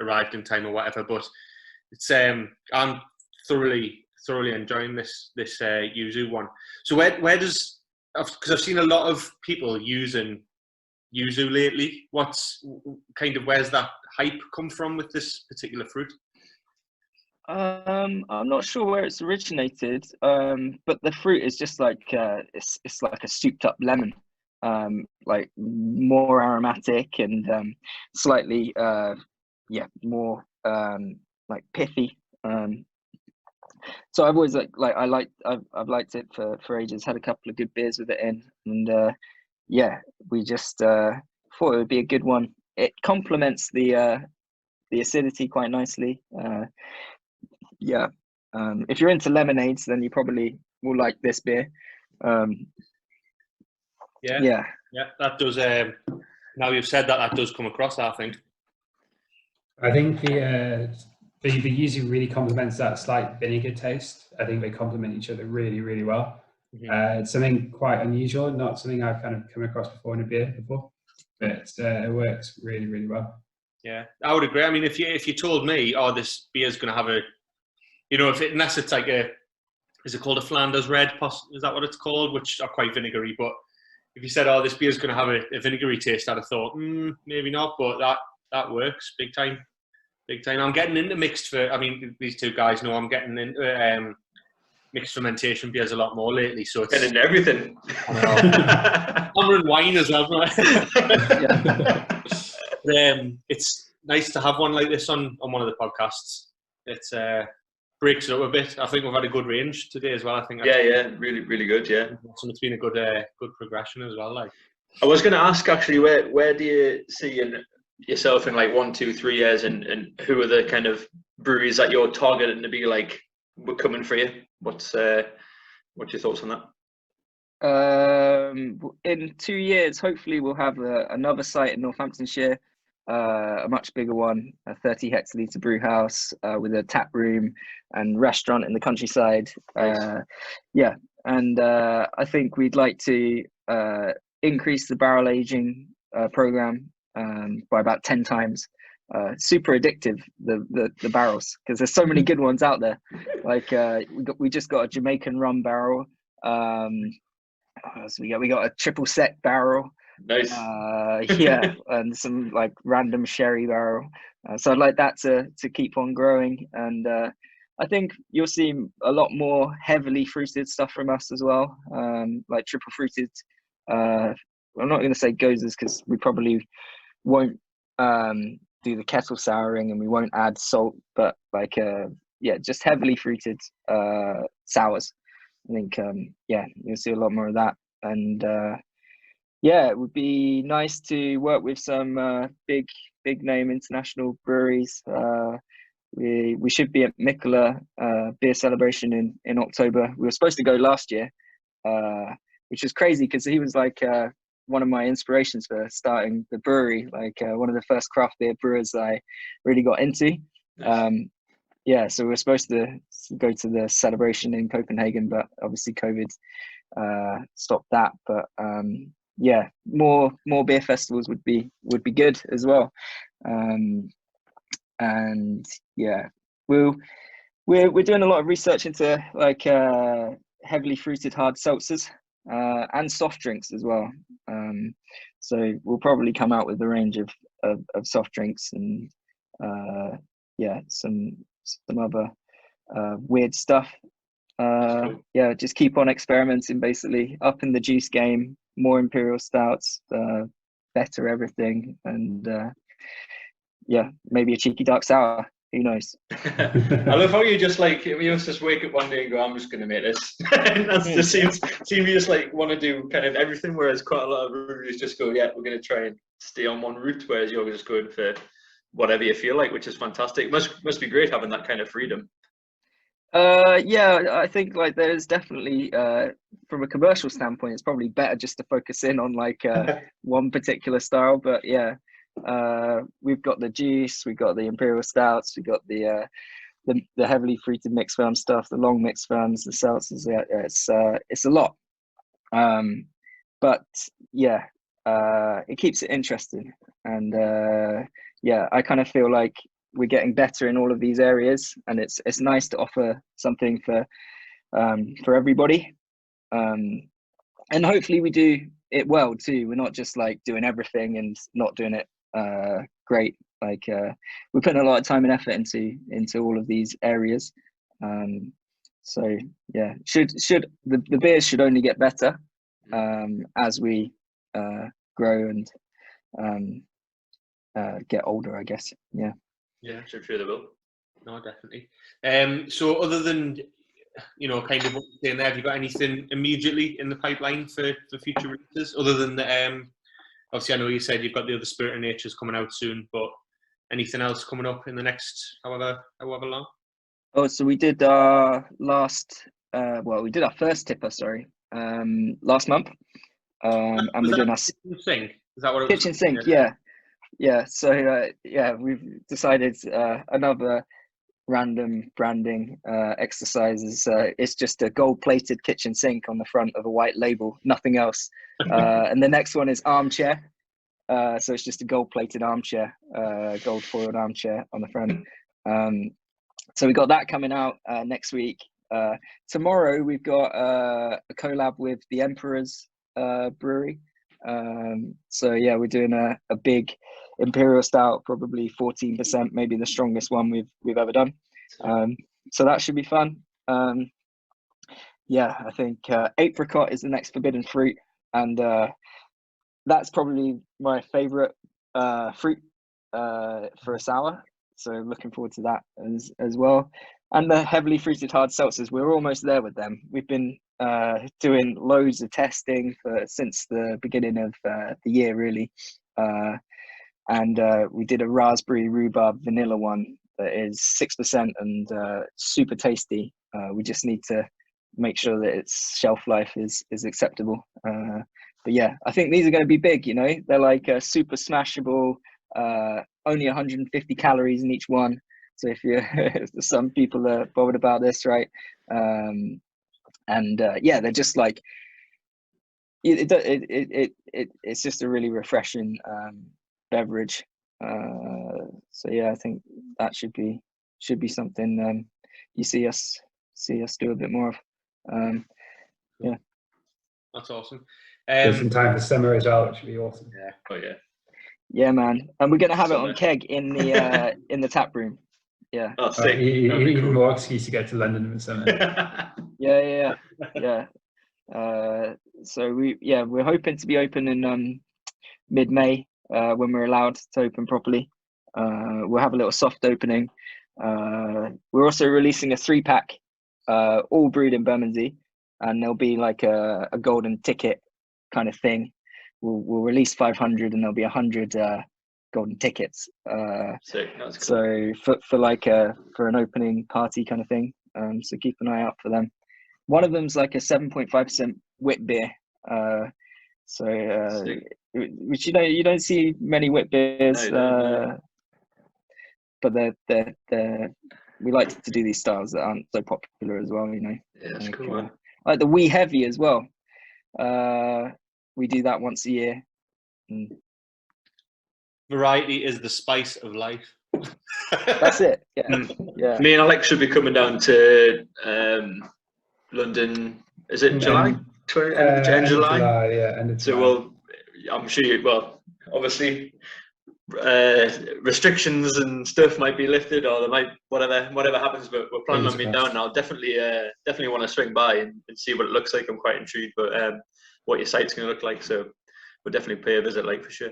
arrived in time or whatever. But it's I'm thoroughly enjoying this Yuzu one. So where does, because I've seen a lot of people using Yuzu lately. Where's that hype come from with this particular fruit? I'm not sure where it's originated, but the fruit is just like it's like a souped up lemon, like more aromatic and slightly more like pithy. So I've always I've liked it for ages. Had a couple of good beers with it in, and we just thought it would be a good one. It complements the acidity quite nicely. If you're into lemonades, then you probably will like this beer. That does. Now you've said that, that does come across, I think. I think the yuzu really complements that slight vinegar taste. I think they complement each other really, really well. Mm-hmm. It's something quite unusual, not something I've kind of come across before in a beer before, but it works really, really well. Yeah, I would agree. I mean, if you told me, oh, this beer's going to have a, unless it's like is it called a Flanders Red? Is that what it's called? Which are quite vinegary. But if you said, oh, this beer's going to have a vinegary taste, I'd have thought, maybe not. But that works big time. I'm getting into mixed. These two guys know I'm getting into mixed fermentation beers a lot more lately. So it's getting into everything. I'm in wine as well. It's nice to have one like this on one of the podcasts. It breaks it up a bit. I think we've had a good range today as well. I think. Really, really good. Yeah. So it's been a good progression as well. Like, I was going to ask actually, where do you see yourself in like 1, 2, 3 years, and who are the kind of breweries that you're targeting to be like coming for you? What's your thoughts on that? In 2 years, hopefully we'll have another site in Northamptonshire, a much bigger one, a 30 hectolitre brew house with a tap room and restaurant in the countryside. Nice. And I think we'd like to increase the barrel aging program by about 10 times. Super addictive, the barrels, because there's so many good ones out there. Like we just got a Jamaican rum barrel. So we got a triple sec barrel. Nice. And some like random sherry barrel. So I'd like that to keep on growing, and I think you'll see a lot more heavily fruited stuff from us as well, like triple fruited. I'm not going to say gozers because we probably won't do the kettle souring, and we won't add salt, but like just heavily fruited sours. I think you'll see a lot more of that, and it would be nice to work with some big name international breweries. We should be at Mikkeller beer celebration in October. We were supposed to go last year, which was crazy because he was like one of my inspirations for starting the brewery, like one of the first craft beer brewers I really got into. Nice. So we were supposed to go to the celebration in Copenhagen, but obviously COVID stopped that. But yeah, more beer festivals would be good as well. And yeah, we're doing a lot of research into like heavily fruited hard seltzers and soft drinks as well. So we'll probably come out with a range of soft drinks and yeah, some other weird stuff. Cool. Yeah, just keep on experimenting, basically up in the juice game, more Imperial Stouts, better everything, and yeah, maybe a cheeky dark sour, who knows. I love how you just like, you just wake up one day and go, I'm just going to make this. And that's just seems you just like want to do kind of everything, whereas quite a lot of breweries just go, yeah, we're going to try and stay on one route, whereas you're just going for whatever you feel like, which is fantastic. Must be great having that kind of freedom. Yeah, I think like there's definitely from a commercial standpoint, it's probably better just to focus in on like one particular style. But yeah, we've got the juice, we've got the Imperial Stouts, we've got the heavily fruited mixed ferm stuff, the long mixed ferms, the seltzers. Yeah, it's a lot. But yeah, it keeps it interesting, and yeah, I kind of feel like we're getting better in all of these areas, and it's nice to offer something for everybody, and hopefully we do it well too. We're not just like doing everything and not doing it great. Like we're putting a lot of time and effort into all of these areas. So yeah, should the beers should only get better as we grow and get older, I guess. Yeah. Yeah, I'm sure they will. No, definitely. So other than, you know, kind of what you're saying there, have you got anything immediately in the pipeline for future releases other than obviously I know you said you've got the other Spirit of Nature's coming out soon, but anything else coming up in the next however long? Oh, so we did our we did our first tipper, sorry, last month, and we're doing our kitchen sink. Is that what it was? Kitchen sink? Yeah. So yeah, we've decided another random branding exercises. It's just a gold-plated kitchen sink on the front of a white label, nothing else. And the next one is armchair. So it's just a gold-plated armchair, gold-foiled armchair on the front. So we got that coming out next week. Tomorrow we've got a collab with the Emperor's Brewery. So yeah, we're doing a big Imperial Stout, probably 14%, maybe the strongest one we've ever done. So that should be fun. Yeah, I think apricot is the next forbidden fruit, and that's probably my favorite fruit for a sour. So looking forward to that as well. And the heavily fruited hard seltzers, we're almost there with them. We've been doing loads of testing since the beginning of the year, really. And we did a raspberry rhubarb vanilla one that is 6% and super tasty. We just need to make sure that its shelf life is acceptable. But yeah, I think these are going to be big, you know. They're like super smashable, only 150 calories in each one. So if some people are bothered about this, right? And yeah, they're just like it's just a really refreshing beverage. So yeah, I think that should be something you see us do a bit more of. Yeah, that's awesome. There's some time for summer as well, which would be awesome. Yeah. Oh yeah. Yeah, man, and we're gonna have it on keg in the tap room. Yeah. Oh, sick. Even more excuse to go to London in the summer. Yeah. So we're hoping to be open in mid-May when we're allowed to open properly. We'll have a little soft opening. We're also releasing a 3-pack, all brewed in Bermondsey, and there'll be like a golden ticket kind of thing. We'll release 500, and there'll be 100 golden tickets. Sick. That's cool. So for like for an opening party kind of thing. So keep an eye out for them. One of them's like a 7.5% wit beer. Which you don't see many wit beers. No, but they're we like to do these styles that aren't so popular as well, you know. Yeah, that's like, cool, man. like the wee heavy as well. we do that once a year. Mm. Variety is the spice of life. That's it. Yeah, yeah. Me and Alex should be coming down to London. Is it July? End of July? Yeah, end of So July. I'm sure. Obviously, restrictions and stuff might be lifted, or there might whatever happens. But we're planning on being down, and I'll definitely want to swing by and see what it looks like. I'm quite intrigued, but what your site's going to look like. So we'll definitely pay a visit, like, for sure.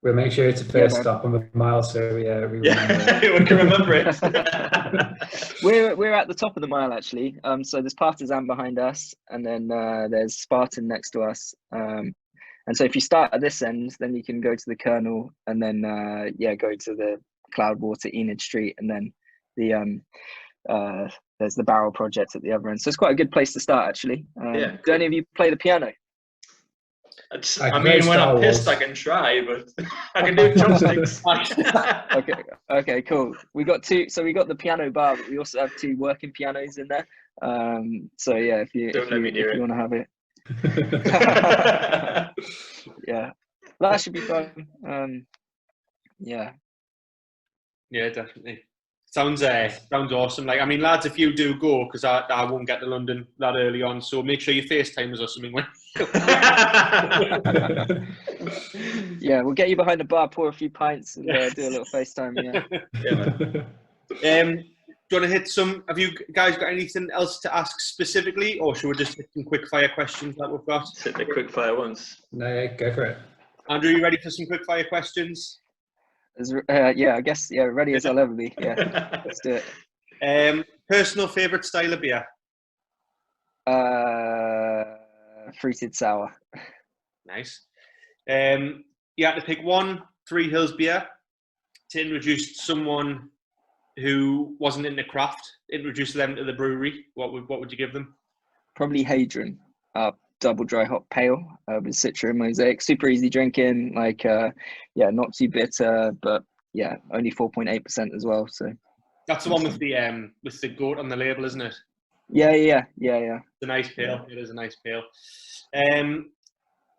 We'll make sure it's a first stop on the mile, so we remember. We can remember it. We're at the top of the mile, actually. So there's Partisan behind us, and then there's Spartan next to us. And so if you start at this end, then you can go to the Colonel, and then go to the Cloudwater, Enid Street, and then there's the Barrel Project at the other end. So it's quite a good place to start, actually. Cool. Do any of you play the piano? I mean, when I'm pissed, I can try, but I can do chopsticks. Okay, cool. We got two. So we got the piano bar, but we also have 2 working pianos in there. So yeah, if you want to have it, yeah, that should be fun. Yeah, definitely. Sounds awesome. Like, I mean, lads, if you do go, because I won't get to London that early on, so make sure you FaceTime us or something. Yeah, we'll get you behind the bar, pour a few pints, and do a little FaceTime. Yeah. Do you want to hit some? Have you guys got anything else to ask specifically, or should we just hit some quick fire questions that we've got? Hit the quick fire ones. No, go for it. Andrew, you ready for some quick fire questions? I guess, ready as I'll ever be. Yeah, let's do it. Personal favourite style of beer? Fruited sour. Nice. You had to pick one Three Hills beer to introduce someone who wasn't into craft, introduce them to the brewery. What would you give them? Probably Hadrian. Double dry hop pale with Citra and Mosaic. Super easy drinking, not too bitter, but only 4.8% as well. So that's the one with the goat on the label, isn't it? Yeah. It's a nice pale. It is a nice pale.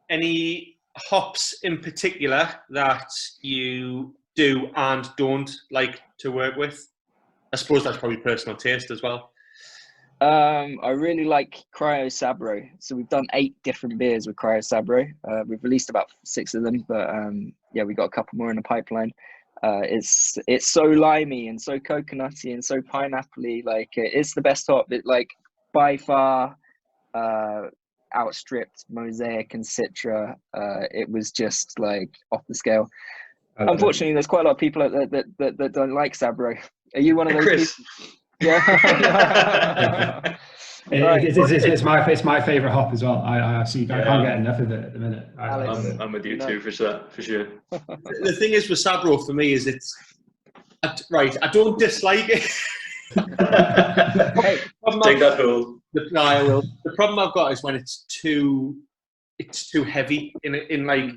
Any hops in particular that you do and don't like to work with? I suppose that's probably personal taste as well. I really like Cryo Sabro. So we've done 8 different beers with Cryo Sabro. We've released about 6 of them, but we got a couple more in the pipeline. It's so limey and so coconutty and so pineapple-y. Like, it's the best hop. It, like, by far outstripped Mosaic and Citra. It was just, like, off the scale. Unfortunately, there's quite a lot of people that don't like Sabro. Are you one of those Chris? people? Yeah. It's my favourite hop as well. I can't get enough of it at the minute. I'm with you too, for sure. The thing is with Sabro for me is I don't dislike it. Take that hold. The problem I've got is when it's too heavy in like,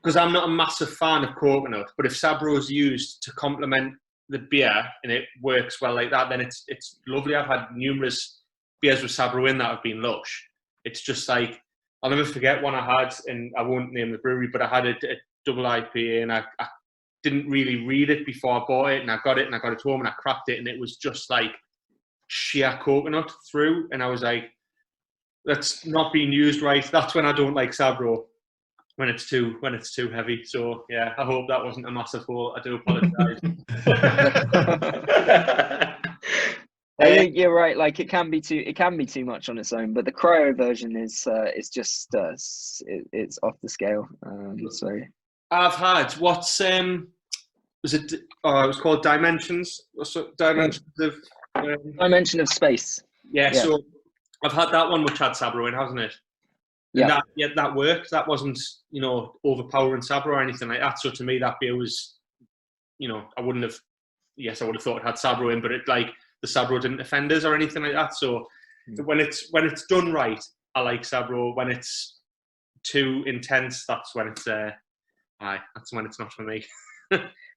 because I'm not a massive fan of coconut, but if Sabro is used to complement the beer and it works well like that, then it's lovely. I've had numerous beers with Sabro in that have been lush. It's just like, I'll never forget one I had, and I won't name the brewery, but I had a double IPA, and I didn't really read it before I bought it, and I got it home and I cracked it, and it was just like sheer coconut through, and I was like, that's not being used right. That's when I don't like Sabro. When it's too heavy. So yeah, I hope that wasn't a massive hole. I do apologise. I think you're right. Like, it can be too much on its own, but the cryo version is just it's off the scale. So I've had it was called Dimensions. Dimensions of Space. Yeah. So I've had that one which had Sabro in, hasn't it? Yeah. That worked. That wasn't, overpowering Sabro or anything like that. So to me, that beer was, I would have thought it had Sabro in, but it, like, the Sabro didn't offend us or anything like that. So when it's done right, I like Sabro. When it's too intense, that's when it's not for me.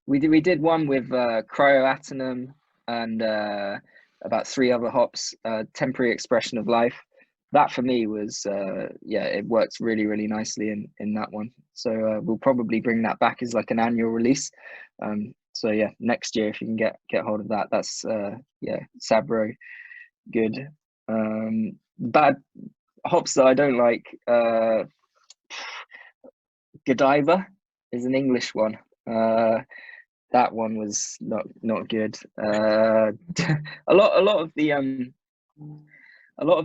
We did one with Cryoatinum and about 3 other hops, Temporary Expression of Life. that for me was it works really, really nicely in that one. So we'll probably bring that back as like an annual release. So yeah, next year if you can get hold of that, that's Sabro, good. Bad hops that I don't like. Godiva is an English one. That one was not good. A lot of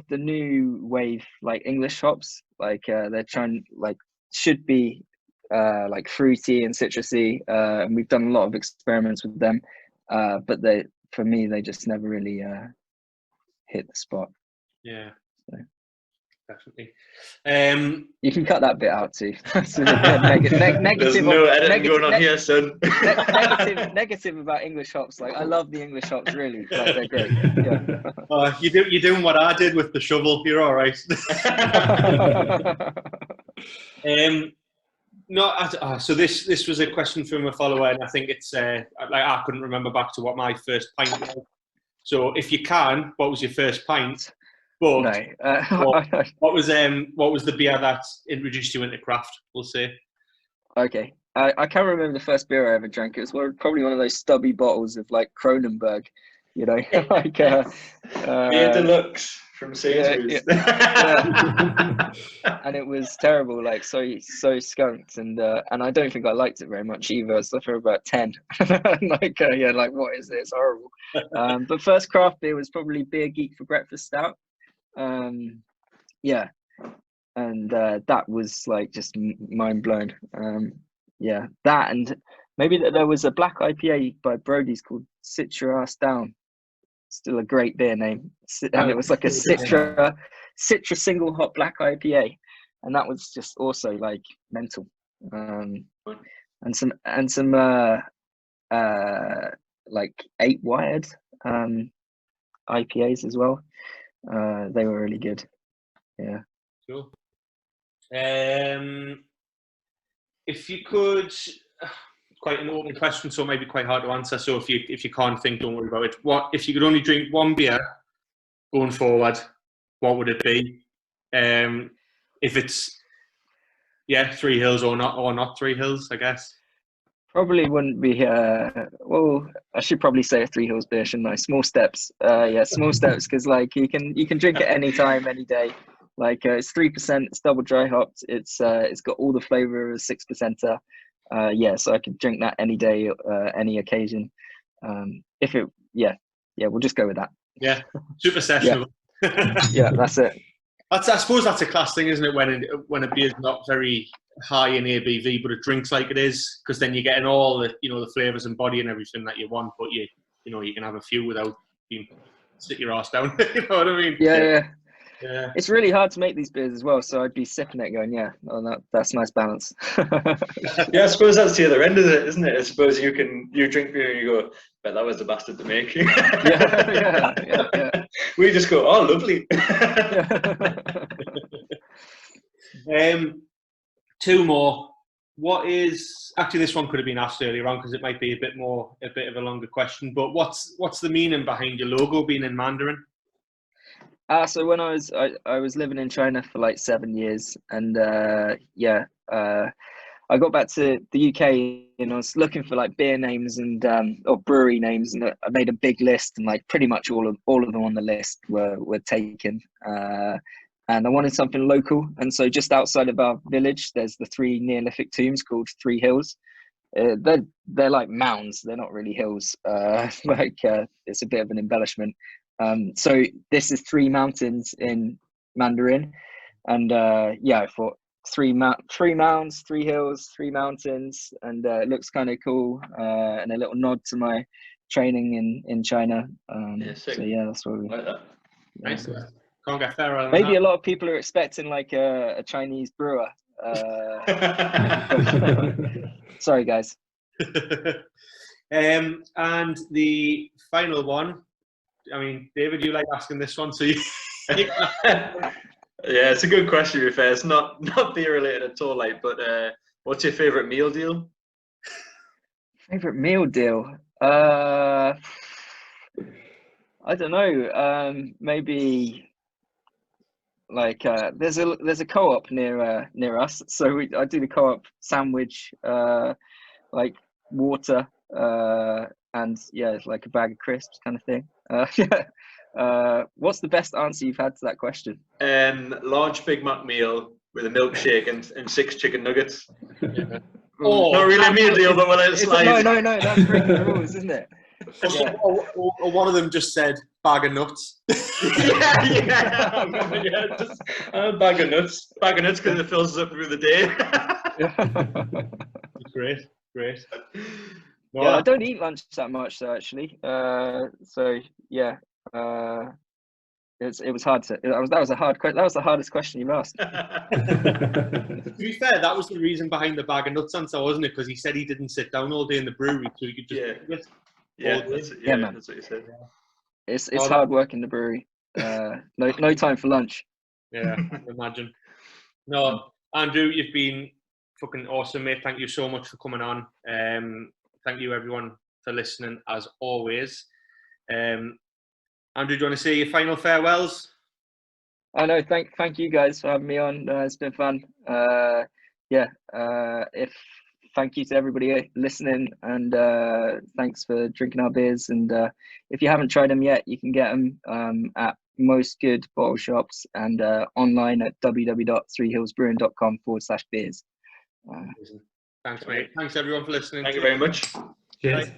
the new wave like English hops, like they're trying like should be like fruity and citrusy, and we've done a lot of experiments with them, but for me they just never really hit the spot. Yeah, so. Definitely. You can cut that bit out too. Negative. There's no editing going on here, son. Negative about English hops. Like I love the English hops, really. Like they're great. Yeah. You're doing what I did with the shovel. You're all right. So this was a question from a follower, and I think it's like I couldn't remember back to what my first pint was. So if you can, what was your first pint? But what was the beer that introduced you into craft? We'll say. Okay, I can't remember the first beer I ever drank. It was probably one of those stubby bottles of like Kronenberg, you know, like beer deluxe from Sainsbury's. And it was terrible, like so skunked, and I don't think I liked it very much either. So for about 10, like what is this? Horrible. But first craft beer was probably Beer Geek for Breakfast Stout. And that was like just mind blown. That, and maybe that there was a black IPA by Brody's called Citra Down. Still a great beer name, and it was like a Citra single hop black IPA, and that was just also like mental. And some like 8 wired IPAs as well. They were really good. Yeah. Cool. If you could, quite an open question, so it might be quite hard to answer. So if you can't think, don't worry about it. What if you could only drink one beer going forward? What would it be? If it's Three Hills or not Three Hills, I guess. Probably wouldn't be. Well, I should probably say a Three Hills beer, shouldn't I? Small Steps. Small Steps, because like you can drink it any time, any day. Like it's 3%. It's double dry hopped. It's got all the flavour of a 6%er. So I could drink that any day, any occasion. If it, we'll just go with that. Yeah, super sessionable. Yeah, that's it. I suppose that's a class thing, isn't it? When a beer's not very high in ABV, but it drinks like it is, because then you're getting all the the flavours and body and everything that you want. But you can have a few without being sit your ass down. You know what I mean? Yeah. It's really hard to make these beers as well, so I'd be sipping it going, that's nice balance. I suppose that's the other end of it, isn't it? I suppose you drink beer and you go, bet that was the bastard to make. Yeah. We just go, oh, lovely. 2 more. What is actually, this one could have been asked earlier on because it might be a bit of a longer question. But what's the meaning behind your logo being in Mandarin? So when I was living in China for like 7 years, and I got back to the UK and I was looking for like beer names and or brewery names, and I made a big list, and like pretty much all of them on the list were taken. And I wanted something local, and so just outside of our village, there's the 3 Neolithic tombs called Three Hills. They're like mounds. They're not really hills. It's a bit of an embellishment. So this is 3 mountains in Mandarin, and I thought 3 mounds, 3 hills, 3 mountains, and it looks kind of cool, and a little nod to my training in China. So that's what we like that. Nice. Can't get fairer. Maybe a lot of people are expecting like a Chinese brewer. Sorry, guys. And the final one. I mean, David, you like asking this one, so you. Yeah, it's a good question. To be fair, it's not beer related at all. Like, but what's your favorite meal deal? Favorite meal deal? I don't know. Maybe like there's a co-op near us, so I do the co-op sandwich, like water, and yeah, it's like a bag of crisps kind of thing. What's the best answer you've had to that question? Large Big Mac meal with a milkshake and 6 chicken nuggets. Yeah. Not really a meal deal, but when it slides. No, that's breaking the rules, isn't it? Yeah. Or one of them just said bag of nuts. yeah. I remember, yeah, just a bag of nuts because it fills us up through the day. Great. No, Yeah, I don't eat lunch that much, though, actually. So yeah, it was hard to. That was a hard question. That was the hardest question you've asked. to be fair, that was the reason behind the bag of nuts answer, wasn't it? Because he said he didn't sit down all day in the brewery, so he could just man. That's what you said. It's hard work in the brewery. No time for lunch. Yeah, I can imagine. No, Andrew, you've been fucking awesome, mate. Thank you so much for coming on. Thank you, everyone, for listening, as always. Andrew, do you want to say your final farewells? Oh no, thank you guys for having me on. It's been fun. Thank you to everybody listening, and thanks for drinking our beers. And if you haven't tried them yet, you can get them at most good bottle shops and online at www.threehillsbrewing.com/beers. Thanks, mate. Thanks, everyone, for listening. Thank you very much. Cheers. Bye.